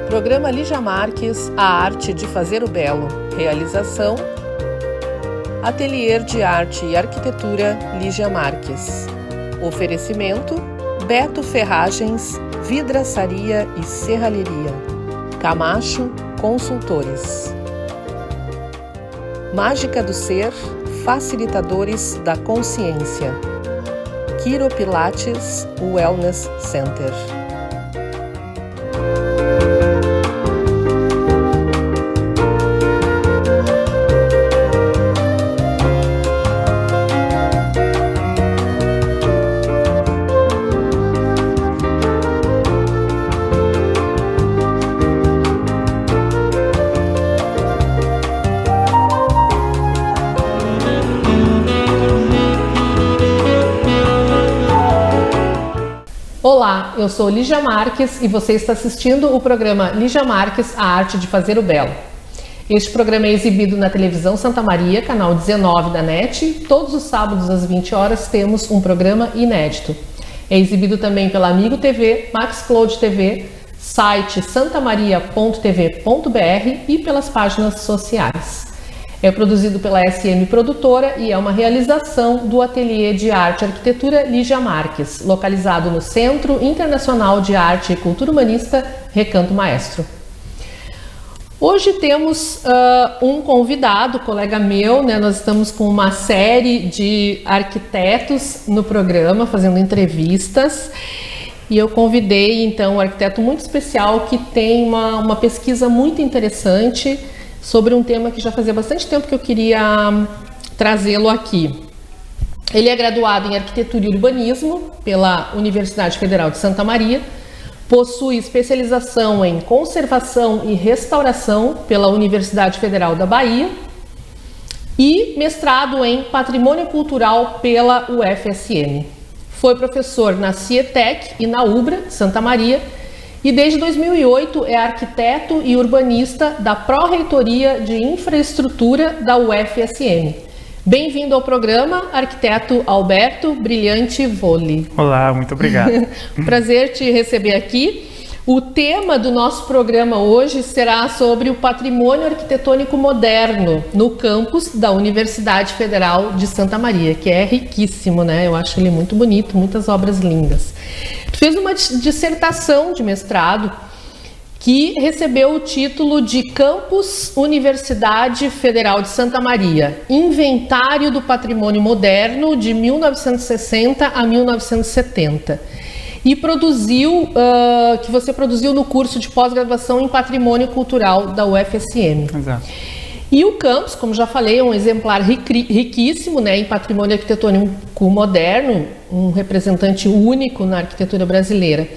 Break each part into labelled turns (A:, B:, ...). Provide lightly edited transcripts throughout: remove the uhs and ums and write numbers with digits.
A: Programa Lígia Marques, a arte de fazer o belo. Realização: Ateliê de Arte e Arquitetura Lígia Marques. Oferecimento: Beto Ferragens, Vidraçaria e Serralheria. Camacho Consultores. Mágica do Ser, Facilitadores da Consciência. Quiro Pilates Wellness Center.
B: Olá, eu sou Lígia Marques e você está assistindo o programa Lígia Marques, a arte de fazer o belo. Este programa é exibido na televisão Santa Maria, canal 19 da NET. Todos os sábados às 20 horas temos um programa inédito. É exibido também pela Amigo TV, Maxcloud TV, site santamaria.tv.br e pelas páginas sociais. É produzido pela SM Produtora e é uma realização do Ateliê de Arte e Arquitetura Lígia Marques, localizado no Centro Internacional de Arte e Cultura Humanista, Recanto Maestro. Hoje temos um convidado, colega meu, né? Nós estamos com uma série de arquitetos no programa, fazendo entrevistas. E eu convidei, então, um arquiteto muito especial que tem uma pesquisa muito interessante sobre um tema que já fazia bastante tempo que eu queria trazê-lo aqui. Ele é graduado em Arquitetura e Urbanismo pela Universidade Federal de Santa Maria, possui especialização em Conservação e Restauração pela Universidade Federal da Bahia e mestrado em Patrimônio Cultural pela UFSM. Foi professor na Cietec e na UBRA, Santa Maria, e desde 2008 é arquiteto e urbanista da Pró-Reitoria de Infraestrutura da UFSM. Bem-vindo ao programa, arquiteto Alberto Brilhante Volli.
C: Olá, muito obrigado.
B: Prazer te receber aqui. O tema do nosso programa hoje será sobre o patrimônio arquitetônico moderno no campus da Universidade Federal de Santa Maria, que é riquíssimo, né? Eu acho ele muito bonito, muitas obras lindas. Tu fez uma dissertação de mestrado que recebeu o título de Campus Universidade Federal de Santa Maria, Inventário do Patrimônio Moderno de 1960 a 1970. E que você produziu no curso de pós-graduação em Patrimônio Cultural da UFSM.
C: Exato.
B: E o campus, como já falei, é um exemplar riquíssimo, né, em patrimônio arquitetônico moderno, um representante único na arquitetura brasileira.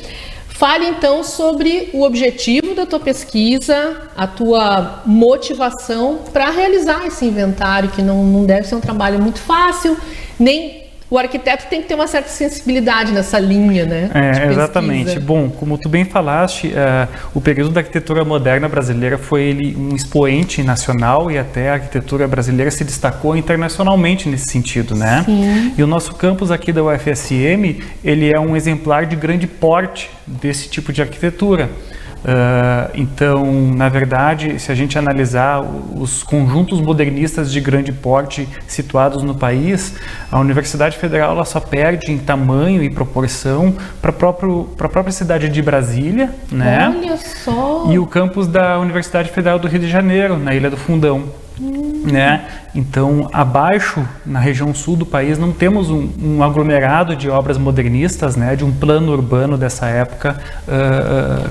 B: Fale então sobre o objetivo da tua pesquisa, a tua motivação para realizar esse inventário, que não deve ser um trabalho muito fácil, nem o arquiteto tem que ter uma certa sensibilidade nessa linha, né?
C: Exatamente. Bom, como tu bem falaste, o período da arquitetura moderna brasileira foi um expoente nacional e até a arquitetura brasileira se destacou internacionalmente nesse sentido, né?
B: Sim.
C: E o nosso campus aqui da UFSM, ele é um exemplar de grande porte desse tipo de arquitetura. Então, na verdade, se a gente analisar os conjuntos modernistas de grande porte situados no país, a Universidade Federal ela só perde em tamanho e proporção para a própria cidade de Brasília, né?
B: Olha só!
C: E o campus da Universidade Federal do Rio de Janeiro, na Ilha do Fundão. Né? Então, abaixo, na região sul do país, não temos um aglomerado de obras modernistas, né? De um plano urbano dessa época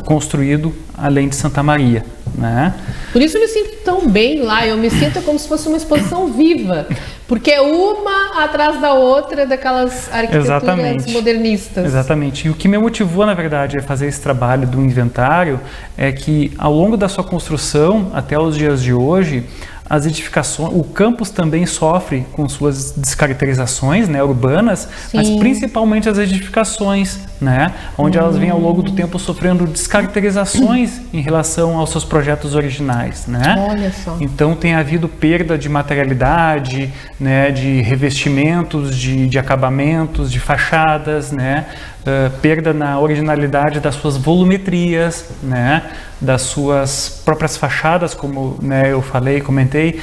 C: construído além de Santa Maria. Né?
B: Por isso eu me sinto tão bem lá, eu me sinto como se fosse uma exposição viva, porque é uma atrás da outra daquelas arquiteturas modernistas.
C: Exatamente. E o que me motivou, na verdade, a fazer esse trabalho do inventário é que, ao longo da sua construção, até os dias de hoje, as edificações, o campus também sofre com suas descaracterizações, né, urbanas,
B: Sim.
C: mas principalmente as edificações, né, onde elas vêm ao longo do tempo sofrendo descaracterizações em relação aos seus projetos originais, né?
B: Olha só.
C: Então tem havido perda de materialidade, né, de revestimentos, de acabamentos, de fachadas, né, perda na originalidade das suas volumetrias, né, das suas próprias fachadas, como, né, eu comentei,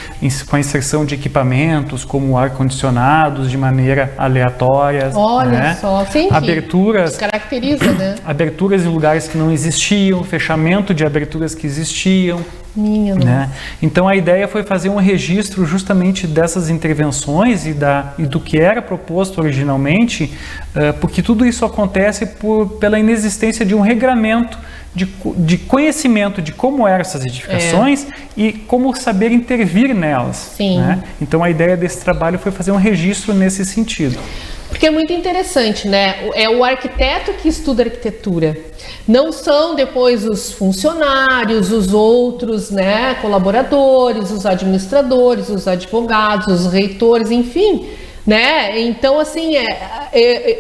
C: com a inserção de equipamentos como ar-condicionados de maneira aleatória.
B: Olha,
C: né?
B: só, sim,
C: aberturas,
B: caracteriza, né?
C: Aberturas em lugares que não existiam, fechamento de aberturas que existiam.
B: Minha
C: né? Então a ideia foi fazer um registro justamente dessas intervenções e do que era proposto originalmente, porque tudo isso acontece pela inexistência de um regramento de conhecimento de como eram essas edificações e como saber intervir nelas.
B: Sim.
C: Né? Então a ideia desse trabalho foi fazer um registro nesse sentido.
B: Porque é muito interessante, né? É o arquiteto que estuda arquitetura. Não são depois os funcionários, os outros, né, colaboradores, os administradores, os advogados, os reitores, enfim, né? Então, assim,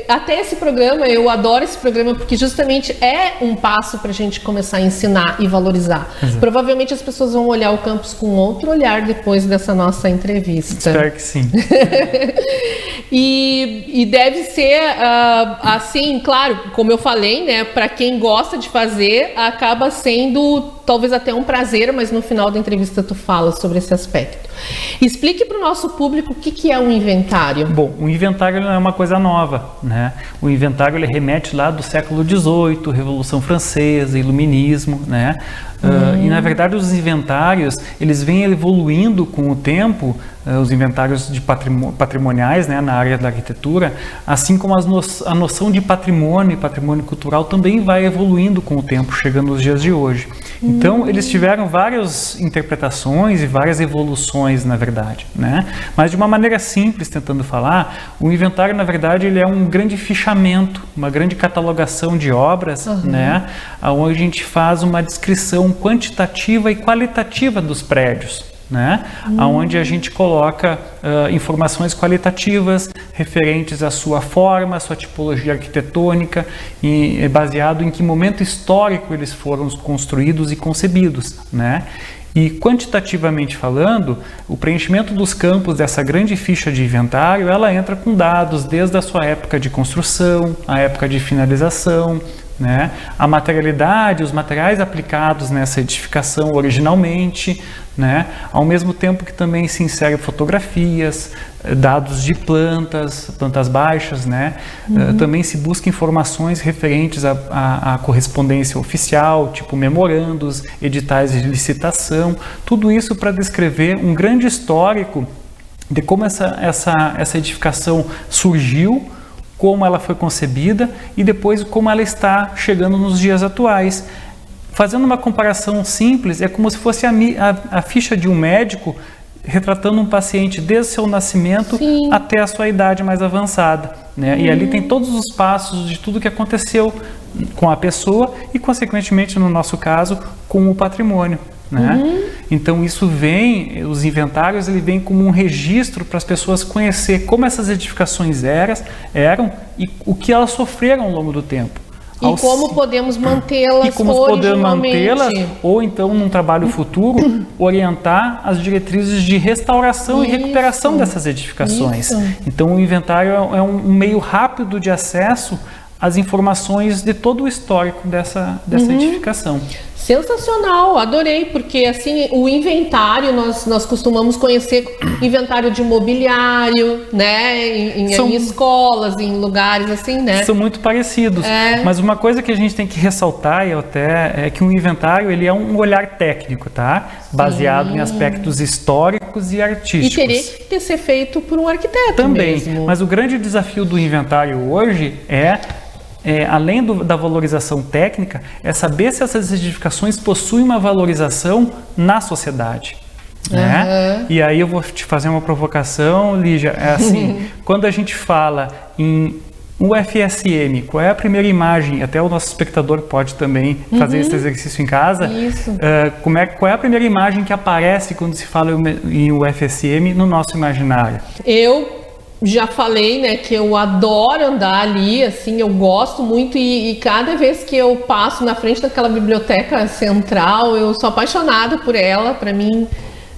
B: até esse programa, eu adoro esse programa porque justamente é um passo para a gente começar a ensinar e valorizar. Exato. Provavelmente as pessoas vão olhar o campus com outro olhar depois dessa nossa entrevista.
C: Espero que sim.
B: E deve ser assim, claro, como eu falei, né? Para quem gosta de fazer, acaba sendo talvez até um prazer, mas no final da entrevista tu fala sobre esse aspecto. Explique para o nosso público o que é um inventário.
C: Bom, o inventário não é uma coisa nova, né? O inventário ele remete lá do século XVIII, Revolução Francesa, Iluminismo, né? E na verdade os inventários eles vêm evoluindo com o tempo, os inventários de patrimoniais, né, na área da arquitetura, assim como a noção de patrimônio e patrimônio cultural também vai evoluindo com o tempo, chegando nos dias de hoje. Então eles tiveram várias interpretações e várias evoluções, na verdade, né? Mas de uma maneira simples, tentando falar, o inventário na verdade ele é um grande fichamento, uma grande catalogação de obras, né, onde a gente faz uma descrição quantitativa e qualitativa dos prédios, né? Onde a gente coloca informações qualitativas referentes à sua forma, à sua tipologia arquitetônica, e baseado em que momento histórico eles foram construídos e concebidos, né? E quantitativamente falando, o preenchimento dos campos dessa grande ficha de inventário, ela entra com dados desde a sua época de construção, a época de finalização, né? A materialidade, os materiais aplicados nessa edificação originalmente, né? Ao mesmo tempo que também se insere fotografias, dados de plantas baixas, né? Também se busca informações referentes à correspondência oficial, tipo memorandos, editais de licitação, tudo isso para descrever um grande histórico de como essa edificação surgiu, como ela foi concebida e depois como ela está chegando nos dias atuais. Fazendo uma comparação simples, é como se fosse a ficha de um médico retratando um paciente desde seu nascimento Sim. até a sua idade mais avançada, né? E ali tem todos os passos de tudo que aconteceu com a pessoa e, consequentemente, no nosso caso, com o patrimônio, né? Então os inventários ele vem como um registro para as pessoas conhecer como essas edificações eram e o que elas sofreram ao longo do tempo.
B: E como podemos mantê-las
C: ou então, num trabalho futuro, orientar as diretrizes de restauração e recuperação dessas edificações. Então, o inventário é um meio rápido de acesso às informações de todo o histórico dessa edificação.
B: Sensacional, adorei, porque assim, o inventário, nós costumamos conhecer inventário de mobiliário, né, em escolas, em lugares assim, né?
C: São muito parecidos, mas uma coisa que a gente tem que ressaltar é que o inventário, ele é um olhar técnico, tá? Baseado em aspectos históricos e artísticos.
B: E teria que ser feito por um arquiteto
C: também,
B: mesmo.
C: Mas o grande desafio do inventário hoje além da valorização técnica, é saber se essas edificações possuem uma valorização na sociedade. Né? E aí eu vou te fazer uma provocação, Lígia. É assim, quando a gente fala em UFSM, qual é a primeira imagem? Até o nosso espectador pode também fazer esse exercício em casa.
B: Isso.
C: Qual é a primeira imagem que aparece quando se fala em UFSM no nosso imaginário?
B: Eu já falei, né, que eu adoro andar ali, assim, eu gosto muito e cada vez que eu passo na frente daquela biblioteca central, eu sou apaixonada por ela. Para mim,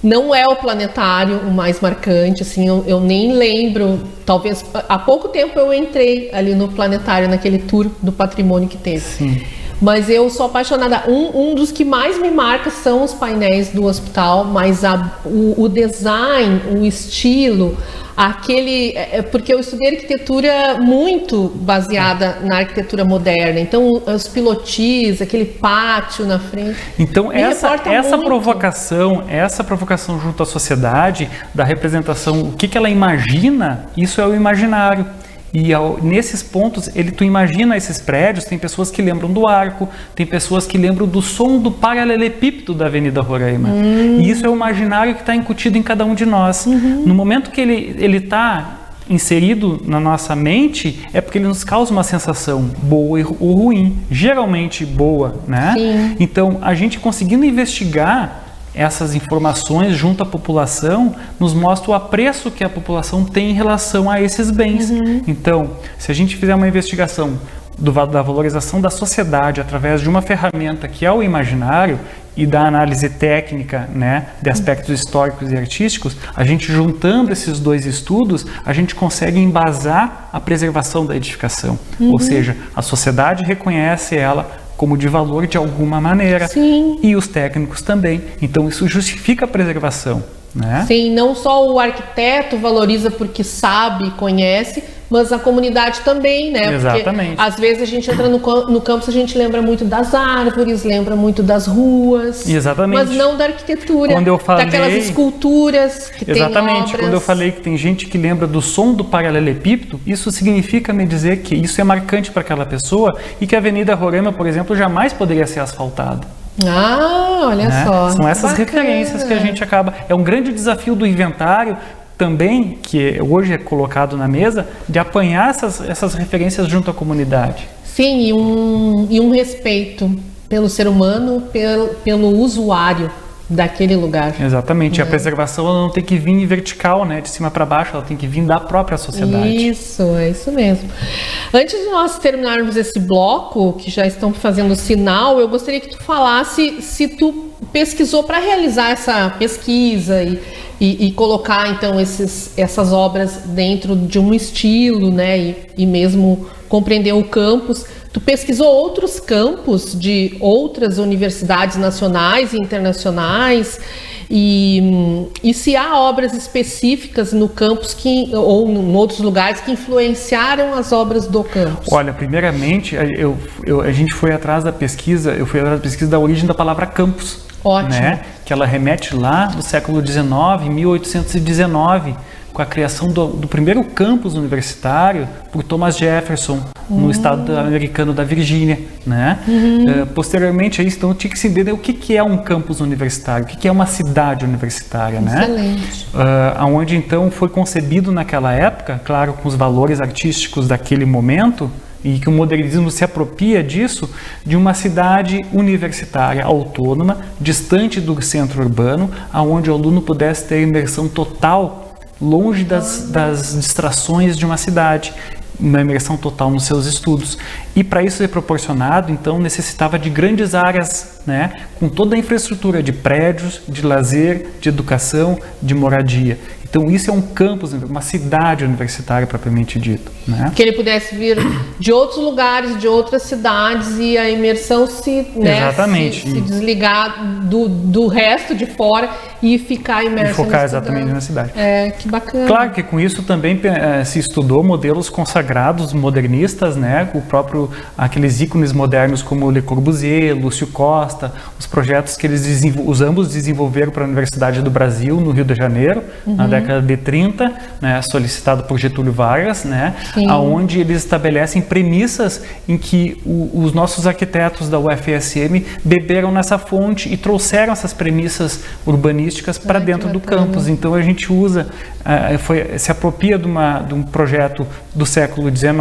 B: Não é o planetário o mais marcante, assim, eu nem lembro, talvez, há pouco tempo eu entrei ali no planetário, naquele tour do patrimônio que teve.
C: Sim.
B: Mas eu sou apaixonada. Um dos que mais me marca são os painéis do hospital, mas o design, o estilo, porque eu estudei arquitetura muito baseada na arquitetura moderna. Então, os pilotis, aquele pátio na frente.
C: Então, essa provocação junto à sociedade, da representação, o que ela imagina, isso é o imaginário. E nesses pontos, tu imagina esses prédios, tem pessoas que lembram do arco, tem pessoas que lembram do som do paralelepípedo da Avenida Roraima. E isso é o imaginário que está incutido em cada um de nós. No momento que ele está inserido na nossa mente, é porque ele nos causa uma sensação boa ou ruim, geralmente boa, né?
B: Sim.
C: Então, a gente conseguindo investigar essas informações junto à população, nos mostra o apreço que a população tem em relação a esses bens. Então, se a gente fizer uma investigação da valorização da sociedade através de uma ferramenta que é o imaginário e da análise técnica, né, de aspectos históricos e artísticos, a gente juntando esses dois estudos, a gente consegue embasar a preservação da edificação. Ou seja, a sociedade reconhece ela como de valor de alguma maneira.
B: Sim.
C: E os técnicos também. Então isso justifica a preservação, né?
B: Sim, não só o arquiteto valoriza porque sabe, conhece, mas a comunidade também, né?
C: Exatamente.
B: Porque às vezes a gente entra no campus, a gente lembra muito das árvores, lembra muito das ruas.
C: Exatamente.
B: Mas não da arquitetura,
C: quando eu falei,
B: daquelas esculturas que tem obras.
C: Exatamente. Quando eu falei que tem gente que lembra do som do paralelepípedo, isso significa me dizer que isso é marcante para aquela pessoa e que a Avenida Roraima, por exemplo, jamais poderia ser asfaltada.
B: Ah, olha só.
C: São essas referências que a gente acaba... É um grande desafio do inventário também, que hoje é colocado na mesa, de apanhar essas referências junto à comunidade.
B: Sim, e um respeito pelo ser humano, pelo usuário daquele lugar.
C: Exatamente. A preservação ela não tem que vir vertical, né, de cima para baixo, ela tem que vir da própria sociedade.
B: Isso, é isso mesmo. Antes de nós terminarmos esse bloco, que já estão fazendo sinal, eu gostaria que tu falasse se tu pesquisou para realizar essa pesquisa e colocar então essas obras dentro de um estilo, né, e mesmo compreender o campus. Tu pesquisou outros campos de outras universidades nacionais e internacionais e se há obras específicas no campus ou em outros lugares que influenciaram as obras do campus?
C: Olha, primeiramente, a gente foi atrás da pesquisa, eu fui atrás da pesquisa da origem da palavra campus.
B: Ótimo.
C: Né? Que ela remete lá do século XIX, 1819, com a criação do primeiro campus universitário por Thomas Jefferson, no estado americano da Virgínia, né? Posteriormente a isso, então, tinha que se entender o que é um campus universitário, o que é uma cidade universitária, né?
B: Excelente.
C: Onde então foi concebido naquela época, claro, com os valores artísticos daquele momento, e que o modernismo se apropria disso, de uma cidade universitária autônoma, distante do centro urbano, aonde o aluno pudesse ter imersão total, longe das distrações de uma cidade, uma imersão total nos seus estudos. E para isso ser proporcionado, então, necessitava de grandes áreas, né, com toda a infraestrutura de prédios, de lazer, de educação, de moradia. Então isso é um campus, uma cidade universitária propriamente dito, né?
B: Que ele pudesse vir de outros lugares, de outras cidades e a imersão se desligar do resto de fora e ficar imerso.
C: E focar exatamente na cidade.
B: Que bacana.
C: Claro que com isso também se estudou modelos consagrados modernistas, né? Aqueles ícones modernos como Le Corbusier, Lúcio Costa, os projetos que os ambos desenvolveram para a Universidade do Brasil, no Rio de Janeiro, na década de 30, né, solicitado por Getúlio Vargas, né, aonde eles estabelecem premissas em que os nossos arquitetos da UFSM beberam nessa fonte e trouxeram essas premissas urbanísticas para dentro do campus. Então a gente se apropria de um projeto do século XIX,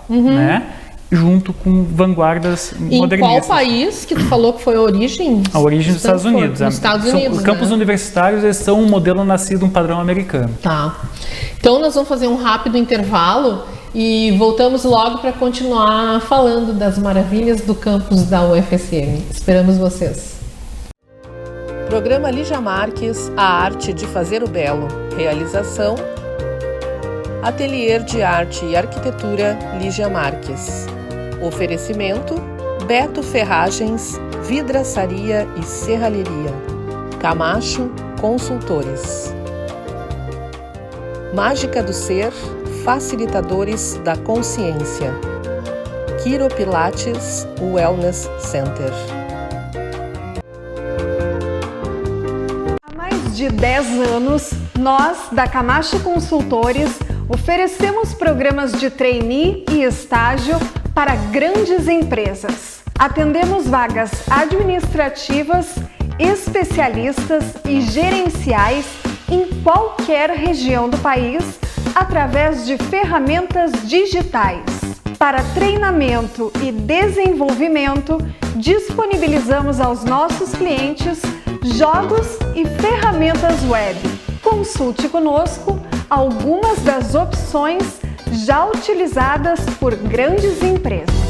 C: né, junto com vanguardas modernistas.
B: Em qual país que tu falou que foi a origem?
C: A origem dos Estados Unidos.
B: Nos Estados Unidos,
C: os campos universitários eles são um modelo nascido, um padrão americano.
B: Tá. Então nós vamos fazer um rápido intervalo e voltamos logo para continuar falando das maravilhas do campus da UFSM. Esperamos vocês.
A: Programa Lígia Marques, a arte de fazer o belo. Realização: Ateliê de Arte e Arquitetura Lígia Marques. Oferecimento: Beto Ferragens, Vidraçaria e Serralheria. Camacho Consultores. Mágica do Ser, Facilitadores da Consciência. Quiro Pilates Wellness Center.
D: Há mais de 10 anos, nós, da Camacho Consultores, oferecemos programas de trainee e estágio para grandes empresas. Atendemos vagas administrativas, especialistas e gerenciais em qualquer região do país através de ferramentas digitais. Para treinamento e desenvolvimento, disponibilizamos aos nossos clientes jogos e ferramentas web. Consulte conosco algumas das opções já utilizadas por grandes empresas.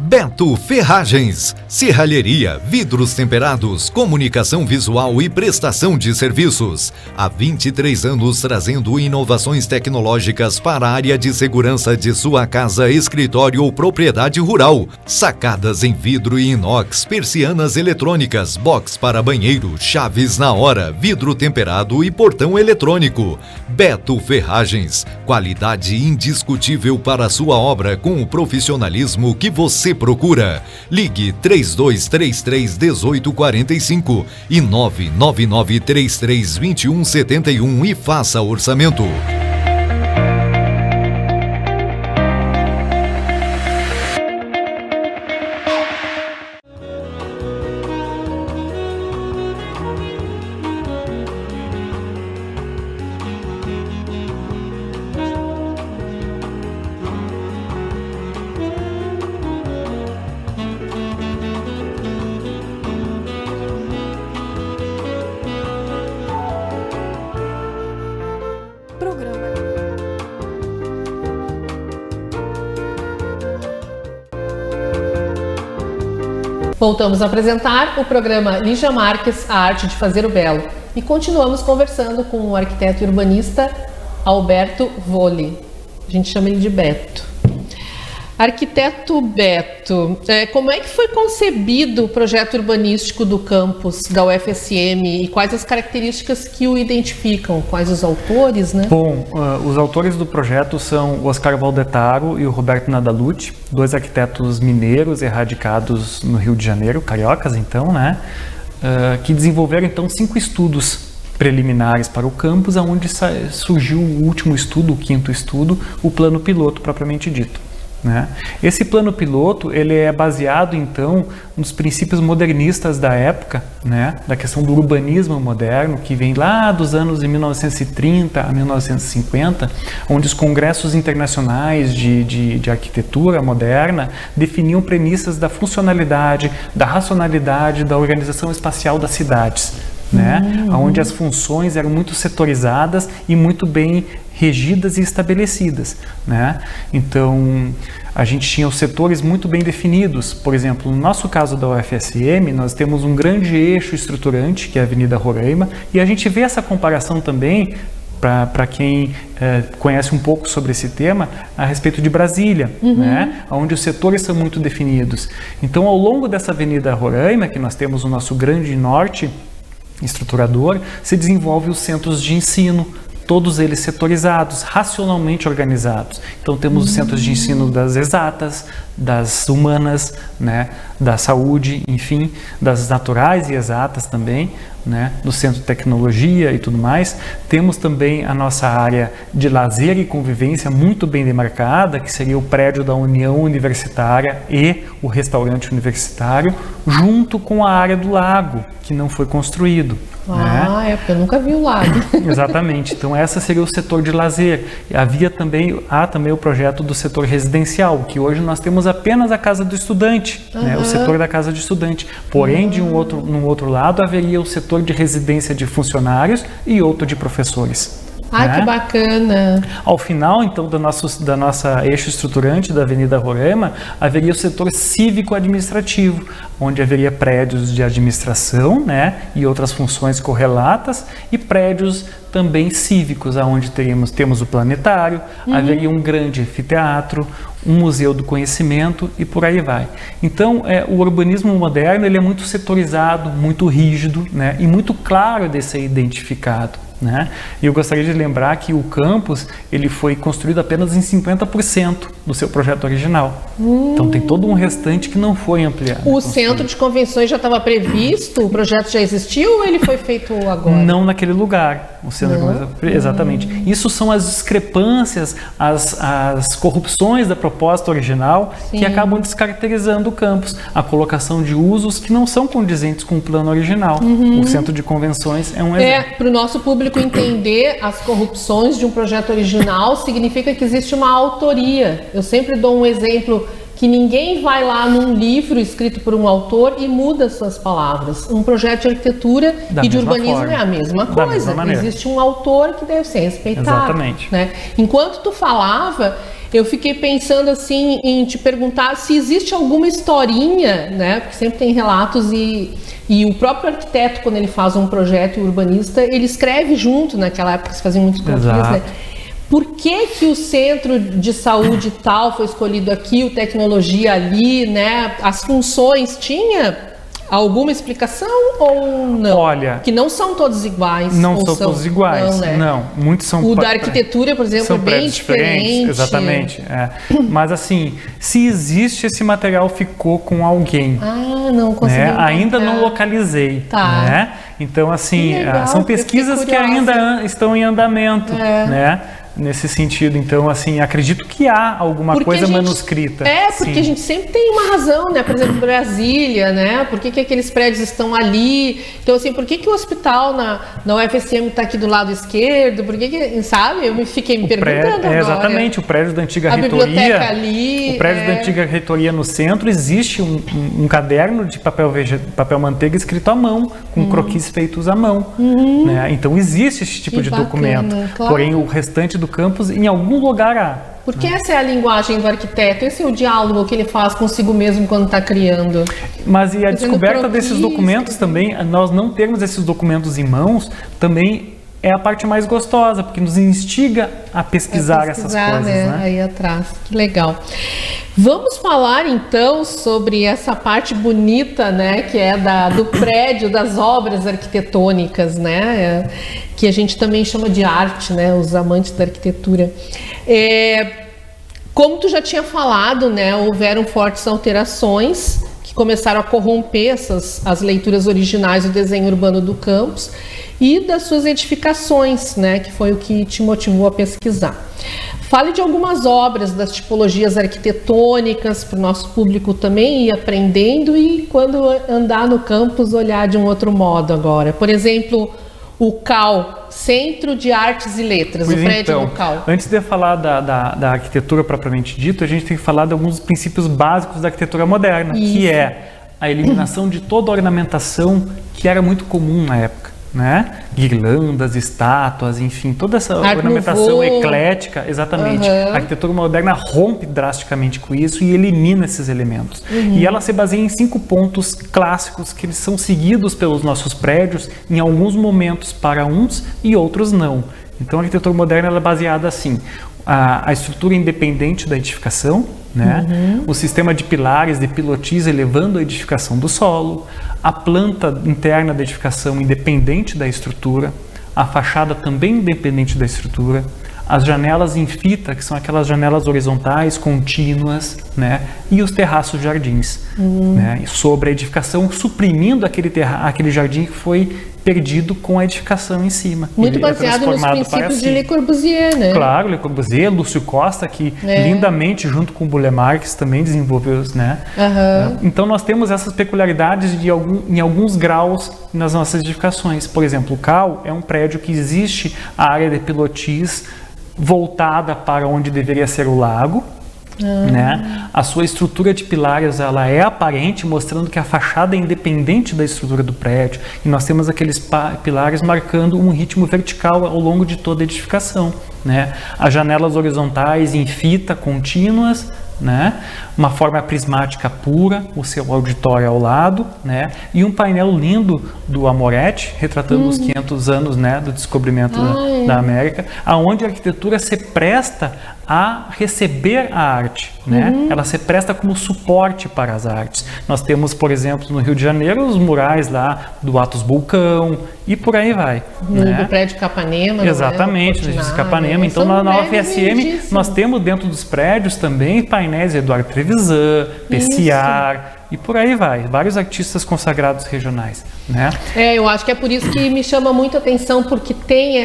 E: Beto Ferragens, serralheria, vidros temperados, comunicação visual e prestação de serviços. Há 23 anos trazendo inovações tecnológicas para a área de segurança de sua casa, escritório ou propriedade rural. Sacadas em vidro e inox, persianas eletrônicas, box para banheiro, chaves na hora, vidro temperado e portão eletrônico. Beto Ferragens, qualidade indiscutível para a sua obra com o profissionalismo que você procura. Ligue 3233-1845 e 999332171 e faça orçamento.
B: Voltamos a apresentar o programa Lígia Marques, a arte de fazer o belo. E continuamos conversando com o arquiteto e urbanista Alberto Volle. A gente chama ele de Beto. Arquiteto Beto, como é que foi concebido o projeto urbanístico do campus da UFSM e quais as características que o identificam? Quais os autores, né?
C: Bom, os autores do projeto são o Oscar Valdetaro e o Roberto Nadalucci, dois arquitetos mineiros erradicados no Rio de Janeiro, cariocas então, né? Que desenvolveram então 5 estudos preliminares para o campus, onde surgiu o último estudo, o 5º estudo, o plano piloto propriamente dito. Né? Esse plano piloto ele é baseado então nos princípios modernistas da época, né? Da questão do urbanismo moderno, que vem lá dos anos de 1930 a 1950, onde os congressos internacionais de arquitetura moderna definiam premissas da funcionalidade, da racionalidade, da organização espacial das cidades. Né? Onde as funções eram muito setorizadas e muito bem regidas e estabelecidas, né? Então a gente tinha os setores muito bem definidos. Por exemplo, no nosso caso da UFSM, nós temos um grande eixo estruturante, que é a Avenida Roraima, e a gente vê essa comparação também para quem conhece um pouco sobre esse tema, a respeito de Brasília, né? Onde os setores são muito definidos. Então, ao longo dessa Avenida Roraima, que nós temos o nosso grande norte estruturador, se desenvolve os centros de ensino, todos eles setorizados, racionalmente organizados. Então temos os centros de ensino das exatas, das humanas, né, da saúde, enfim, das naturais e exatas também, né, do centro de tecnologia e tudo mais. Temos também a nossa área de lazer e convivência muito bem demarcada, que seria o prédio da União Universitária e o restaurante universitário, junto com a área do lago, que não foi construído.
B: Ah, porque eu nunca vi o lago.
C: Exatamente. Então, essa seria o setor de lazer. Há também o projeto do setor residencial, que hoje nós temos apenas a Casa do Estudante, né, o setor da Casa do Estudante. Porém, num outro lado, haveria o setor de residência de funcionários e outro de professores.
B: Ai, que bacana!
C: Ao final, então, da nossa eixo estruturante da Avenida Roraima, haveria o setor cívico-administrativo, onde haveria prédios de administração, né, e outras funções correlatas, e prédios também cívicos, onde temos o planetário, haveria um grande anfiteatro, um museu do conhecimento e por aí vai. Então, o urbanismo moderno ele é muito setorizado, muito rígido, né, e muito claro de ser identificado. Né? E eu gostaria de lembrar que o campus ele foi construído apenas em 50% do seu projeto original. Então tem todo um restante que não foi ampliado.
B: O centro de convenções já estava previsto? O projeto já existiu ou ele foi feito agora?
C: Não naquele lugar. O centro de convenções, exatamente. Isso são as discrepâncias, as corrupções da proposta original que acabam descaracterizando o campus. A colocação de usos que não são condizentes com o plano original. O centro de convenções é um exemplo.
B: Para o nosso público entender as corrupções de um projeto original significa que existe uma autoria. Eu sempre dou um exemplo que ninguém vai lá num livro escrito por um autor e muda suas palavras. Um projeto de arquitetura e de urbanismo é a mesma coisa. Existe um autor que deve ser respeitado.
C: Exatamente.
B: Né? Enquanto tu falava, eu fiquei pensando assim em te perguntar se existe alguma historinha, né? Porque sempre tem relatos e o próprio arquiteto, quando ele faz um projeto urbanista, ele escreve junto, naquela época se fazia muito perfis, né? Por que o centro de saúde tal foi escolhido aqui, o tecnologia ali, né? As funções, tinha alguma explicação ou não?
C: Olha,
B: que não são todos iguais.
C: Não são todos iguais, não, né? Não, muitos são...
B: O da arquitetura, por exemplo, é bem diferente.
C: Exatamente. Mas assim, se existe, esse material ficou com alguém.
B: Não consegui encontrar.
C: Ainda não localizei. Né? Então, assim, são pesquisas que ainda estão em andamento, né? Nesse sentido, então, assim, acredito que há alguma coisa manuscrita.
B: Porque a gente sempre tem uma razão, né? Por exemplo, Brasília, né? Por que aqueles prédios estão ali? Então, assim, por que o hospital na UFSM está aqui do lado esquerdo? Por que, sabe? Eu fiquei me perguntando agora.
C: Exatamente, o prédio da antiga reitoria.
B: A biblioteca ali.
C: O prédio da antiga reitoria no centro, existe um caderno de papel manteiga escrito à mão, com croquis feitos à mão. Né? Então, existe esse tipo de documento. Claro. Porém, o restante do campus, em algum lugar há.
B: Porque essa é a linguagem do arquiteto, esse é o diálogo que ele faz consigo mesmo quando está criando.
C: Mas e a descoberta desses documentos também, nós não termos esses documentos em mãos, também é a parte mais gostosa, porque nos instiga a pesquisar essas coisas. Né?
B: Aí atrás, que legal. Vamos falar então sobre essa parte bonita, né, que é do prédio, das obras arquitetônicas, né, que a gente também chama de arte, né, os amantes da arquitetura. Como tu já tinha falado, né, houveram fortes alterações que começaram a corromper as leituras originais do desenho urbano do campus e das suas edificações, né, que foi o que te motivou a pesquisar. Fale de algumas obras das tipologias arquitetônicas para o nosso público também ir aprendendo e quando andar no campus olhar de um outro modo agora. Por exemplo, o CAL, Centro de Artes e Letras,
C: pois
B: o prédio
C: então,
B: do CAL.
C: Antes de falar da arquitetura propriamente dito, a gente tem que falar de alguns princípios básicos da arquitetura moderna, que é a eliminação de toda a ornamentação que era muito comum na época. Né? Guirlandas, estátuas, enfim, toda essa ornamentação eclética, exatamente. A arquitetura moderna rompe drasticamente com isso e elimina esses elementos. E ela se baseia em 5 pontos clássicos que eles são seguidos pelos nossos prédios em alguns momentos para uns e outros não. Então a arquitetura moderna ela é baseada assim: a estrutura independente da edificação, né? O sistema de pilares, de pilotis elevando a edificação do solo, a planta interna da edificação independente da estrutura, a fachada também independente da estrutura, as janelas em fita, que são aquelas janelas horizontais, contínuas, né? E os terraços jardins, né? Sobre a edificação, suprimindo aquele jardim que foi perdido com a edificação em cima.
B: Muito baseado nos princípios de Le Corbusier, né?
C: Claro, Le Corbusier, Lúcio Costa, que lindamente, junto com o Burle Marx, também desenvolveu, né? Então, nós temos essas peculiaridades em alguns graus nas nossas edificações. Por exemplo, o CAL é um prédio que existe a área de pilotis voltada para onde deveria ser o lago, Né? A sua estrutura de pilares ela é aparente, mostrando que a fachada é independente da estrutura do prédio, e nós temos aqueles pilares marcando um ritmo vertical ao longo de toda a edificação, né? As janelas horizontais em fita contínuas, né? Uma forma prismática pura, o seu auditório ao lado, né? E um painel lindo do Amoretti, retratando os 500 anos, né, do descobrimento da América, aonde a arquitetura se presta a receber a arte, né? Ela se presta como suporte para as artes. Nós temos, por exemplo, no Rio de Janeiro, os murais lá do Atos Vulcão e por aí vai.
B: No prédio Capanema.
C: Exatamente, no edifício Capanema. Então, na UFSM, nós temos dentro dos prédios também painéis de Eduardo Trevisan, Pessiar, e por aí vai, vários artistas consagrados regionais, né?
B: Eu acho que é por isso que me chama muito a atenção, porque tem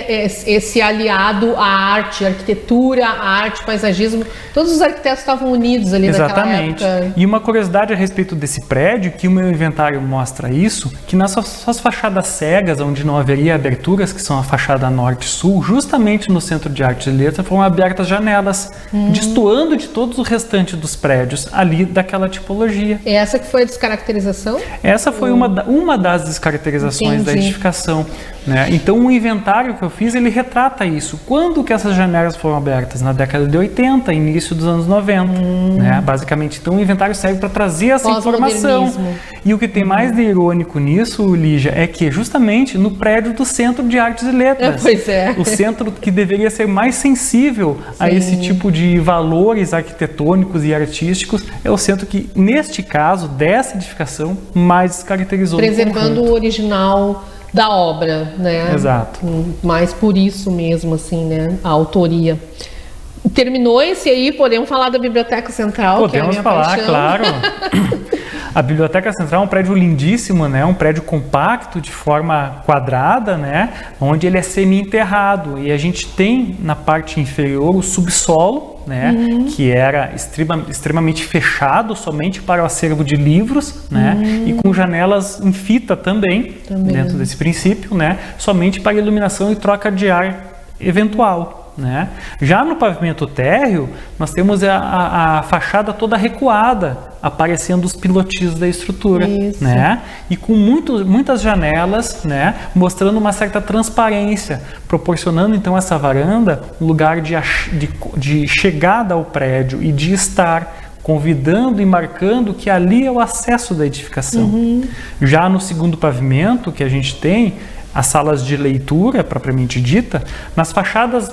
B: esse aliado à arte, à arquitetura, à arte, paisagismo. Todos os arquitetos estavam unidos ali naquela época.
C: E uma curiosidade a respeito desse prédio, que o meu inventário mostra isso, que nas suas fachadas cegas, onde não haveria aberturas, que são a fachada norte e sul, justamente no Centro de Artes e Letras, foram abertas janelas, destoando de todos os restantes dos prédios ali daquela tipologia.
B: Essa que foi a descaracterização?
C: Essa foi uma das descaracterizações da edificação, né? Então o inventário que eu fiz, ele retrata isso. Quando que essas janelas foram abertas? Na década de 80, início dos anos 90, né? Basicamente, então o inventário serve para trazer essa informação. E o que tem mais de irônico nisso, Lígia, é que justamente no prédio do Centro de Artes e Letras, o centro que deveria ser mais sensível a esse tipo de valores arquitetônicos e artísticos, é o centro que, neste caso, dessa edificação, mais descaracterizou.
B: Preservando o original da obra, né?
C: Exato.
B: Mais por isso mesmo, assim, né? A autoria. Terminou esse aí, podemos falar da Biblioteca Central,
C: podemos
B: que é a minha
C: falar,
B: paixão.
C: Claro. A Biblioteca Central é um prédio lindíssimo, né? Um prédio compacto, de forma quadrada, né? Onde ele é semi-enterrado. E a gente tem na parte inferior o subsolo, né? Que era extremamente fechado, somente para o acervo de livros, né? E com janelas em fita também, dentro desse princípio, né? Somente para iluminação e troca de ar eventual. Né? Já no pavimento térreo, nós temos a fachada toda recuada, aparecendo os pilotis da estrutura, né? E com muitas janelas, né? Mostrando uma certa transparência, proporcionando então essa varanda um lugar de chegada ao prédio e de estar, convidando e marcando que ali é o acesso da edificação. Já no segundo pavimento que a gente tem, as salas de leitura, propriamente dita, nas fachadas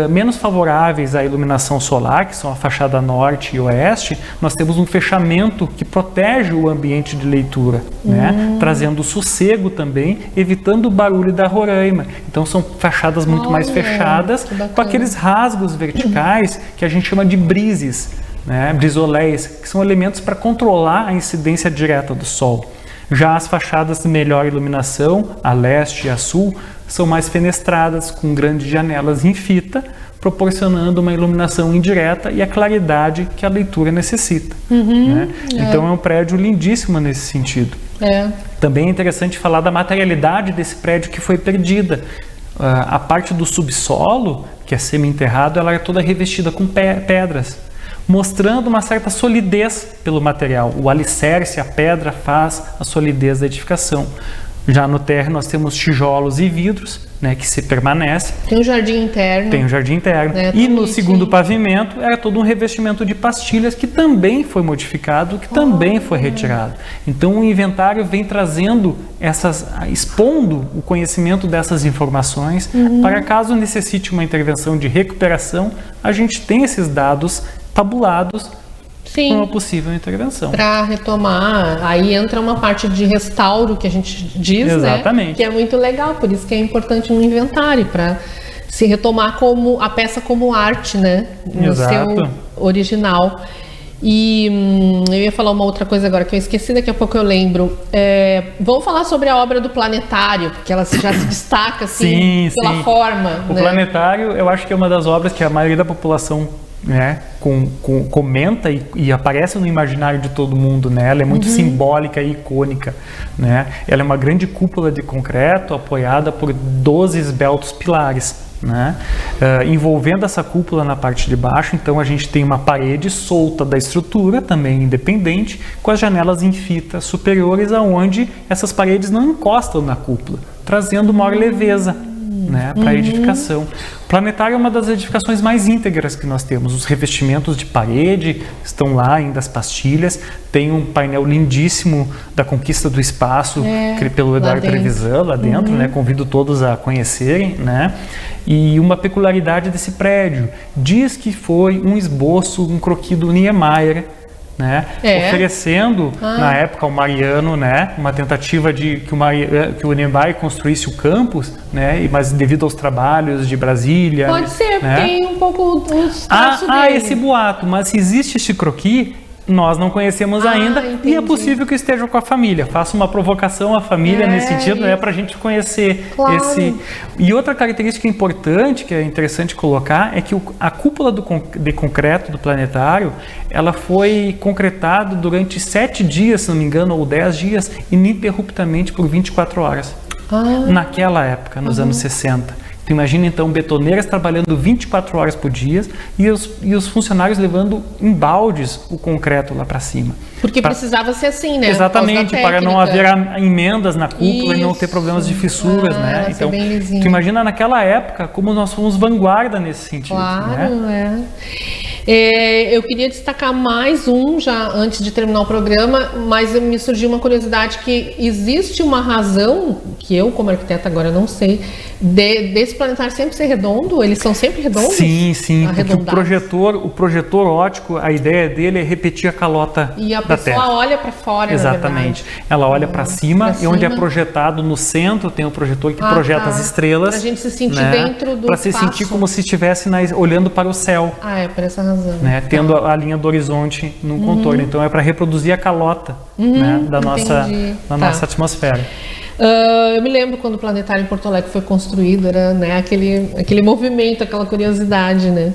C: menos favoráveis à iluminação solar, que são a fachada norte e oeste, nós temos um fechamento que protege o ambiente de leitura, né? Trazendo sossego também, evitando o barulho da Roraima. Então são fachadas muito mais fechadas, com aqueles rasgos verticais que a gente chama de brises, né? Brisolés, que são elementos para controlar a incidência direta do sol. Já as fachadas de melhor iluminação, a leste e a sul, são mais fenestradas, com grandes janelas em fita, proporcionando uma iluminação indireta e a claridade que a leitura necessita. Né? Então é um prédio lindíssimo nesse sentido. Também é interessante falar da materialidade desse prédio que foi perdida. A parte do subsolo, que é semi-enterrado, ela é toda revestida com pedras, mostrando uma certa solidez pelo material. O alicerce, a pedra, faz a solidez da edificação. Já no térreo nós temos tijolos e vidros, né, que se permanecem.
B: Tem um jardim interno.
C: Tem um jardim interno. E no segundo pavimento era todo um revestimento de pastilhas que também foi modificado, que também foi retirado. Então o inventário vem trazendo expondo o conhecimento dessas informações para caso necessite uma intervenção de recuperação, a gente tem esses dados tabulados para uma possível intervenção.
B: Para retomar, aí entra uma parte de restauro que a gente diz,
C: exatamente,
B: né? Que é muito legal, por isso que é importante no inventário, para se retomar como a peça como arte, né? No seu original. E eu ia falar uma outra coisa agora que eu esqueci, daqui a pouco eu lembro. Vamos falar sobre a obra do planetário, porque ela já se destaca assim pela forma.
C: O planetário, eu acho que é uma das obras que a maioria da população, né, comenta e aparece no imaginário de todo mundo, né? Ela é muito simbólica e icônica, né? Ela é uma grande cúpula de concreto apoiada por 12 esbeltos pilares, né? Envolvendo essa cúpula na parte de baixo. Então a gente tem uma parede solta da estrutura, também independente, com as janelas em fita superiores, aonde essas paredes não encostam na cúpula, trazendo maior leveza, né, para a edificação. O planetário é uma das edificações mais íntegras que nós temos. Os revestimentos de parede estão lá, ainda as pastilhas. Tem um painel lindíssimo da conquista do espaço, pelo Eduardo Trevisan, lá dentro, né? Convido todos a conhecerem, né? E uma peculiaridade desse prédio, diz que foi um esboço, um croquis do Niemeyer, né? Oferecendo na época ao Mariano, né, uma tentativa de que o Niemeyer construísse o campus, né, mas devido aos trabalhos de Brasília,
B: pode ser,
C: né,
B: tem um pouco dos traços dele.
C: Esse boato, mas se existe esse croquis, nós não conhecemos ainda,
B: entendi.
C: e é possível que estejam com a família. Faço uma provocação à família nesse sentido, né, para a gente conhecer esse. E outra característica importante, que é interessante colocar, é que a cúpula de concreto do planetário, ela foi concretada durante 7 dias, se não me engano, ou 10 dias, ininterruptamente por 24 horas. Naquela época, nos anos 60. Tu imagina, então, betoneiras trabalhando 24 horas por dia e os funcionários levando em baldes o concreto lá para cima.
B: Porque precisava ser assim, né?
C: Exatamente, para não haver emendas na cúpula e não ter problemas de fissuras, né? Então, tu imagina naquela época como nós fomos vanguarda nesse sentido.
B: Claro,
C: né?
B: Eu queria destacar mais um, já antes de terminar o programa, mas me surgiu uma curiosidade que existe uma razão, que eu como arquiteta agora não sei, desse planetário sempre ser redondo? Eles são sempre redondos?
C: Sim, porque o projetor óptico, a ideia dele é repetir a calota da Terra. E a pessoa
B: olha para fora,
C: exatamente. Ela olha para cima, e onde é projetado no centro tem o projetor que projeta as estrelas. Para a
B: gente se sentir dentro do
C: Para se sentir como se estivesse olhando para o céu.
B: É por essa razão.
C: Né, tendo a linha do horizonte no contorno. Então é para reproduzir a calota, né, da nossa atmosfera.
B: Eu me lembro quando o planetário em Porto Alegre foi construído, era, né, aquele movimento, aquela curiosidade, né?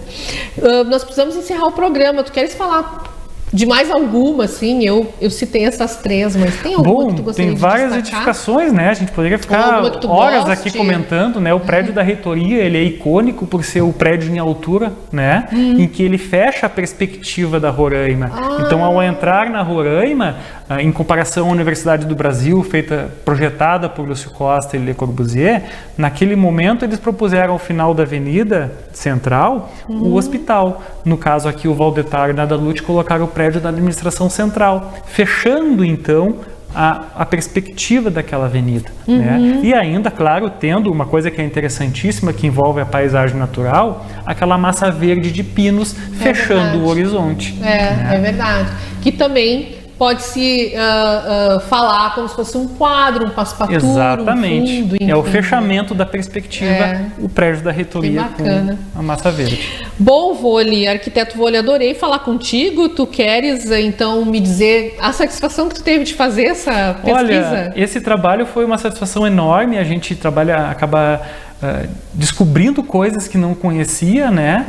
B: Nós precisamos encerrar o programa. Tu queres falar de mais alguma, assim? Eu citei essas 3, mas tem alguma que tu gostaria de destacar?
C: Tem várias edificações, né? A gente poderia ficar horas aqui comentando, né? O prédio da reitoria, ele é icônico por ser o prédio em altura, né? Em que ele fecha a perspectiva da Roraima. Então, ao entrar na Roraima, em comparação à Universidade do Brasil, projetada por Lúcio Costa e Le Corbusier, naquele momento eles propuseram ao final da Avenida Central o hospital. No caso aqui, o Valdetar e Nada Lute colocaram o prédio da administração central, fechando então a perspectiva daquela avenida. Né? E ainda, claro, tendo uma coisa que é interessantíssima, que envolve a paisagem natural, aquela massa verde de pinos fechando o horizonte.
B: É verdade. Que também pode-se falar como se fosse um quadro, um passepartout.
C: Exatamente.
B: Um fundo, enfim.
C: É o fechamento da perspectiva, o prédio da reitoria com a massa verde.
B: Bom, Voli, arquiteto Voli, adorei falar contigo. Tu queres, então, me dizer a satisfação que tu teve de fazer essa pesquisa?
C: Olha, esse trabalho foi uma satisfação enorme. A gente acaba descobrindo coisas que não conhecia, né?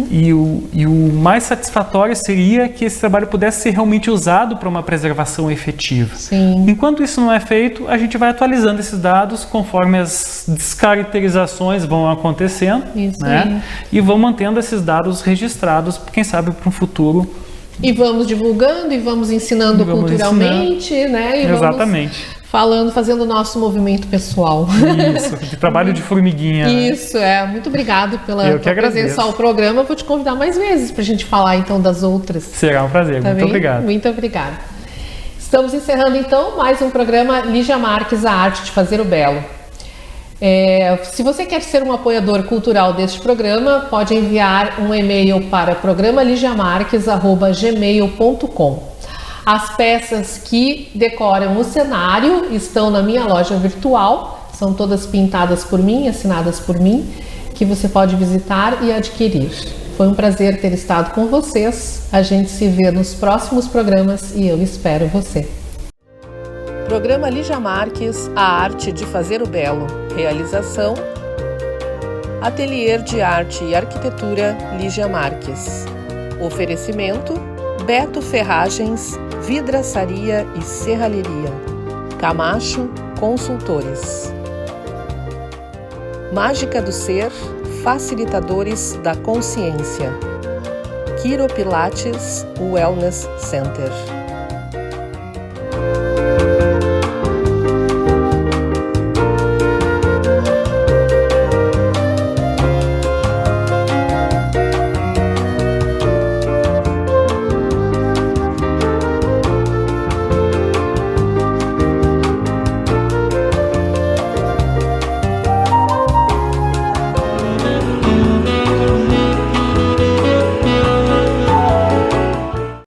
C: E o mais satisfatório seria que esse trabalho pudesse ser realmente usado para uma preservação efetiva.
B: Sim.
C: Enquanto isso não é feito, a gente vai atualizando esses dados conforme as descaracterizações vão acontecendo, né? E vão mantendo esses dados registrados, quem sabe para um futuro.
B: E vamos divulgando e vamos ensinando culturalmente, né? E
C: exatamente.
B: Fazendo o nosso movimento pessoal.
C: Isso, de trabalho de formiguinha.
B: Isso, muito obrigado pela presença ao programa. Vou te convidar mais vezes para a gente falar então das outras.
C: Será um prazer, muito obrigado.
B: Muito obrigada. Estamos encerrando então mais um programa Lígia Marques, a arte de fazer o belo. Se você quer ser um apoiador cultural deste programa, pode enviar um e-mail para programaligiamarques@gmail.com. As peças que decoram o cenário estão na minha loja virtual, são todas pintadas por mim, assinadas por mim, que você pode visitar e adquirir. Foi um prazer ter estado com vocês, a gente se vê nos próximos programas e eu espero você.
A: Programa Lígia Marques, a arte de fazer o belo. Realização: Ateliê de Arte e Arquitetura Lígia Marques. Oferecimento: Beto Ferragens, Vidraçaria e Serralheria. Camacho Consultores. Mágica do Ser, facilitadores da consciência. Quiro Pilates Wellness Center.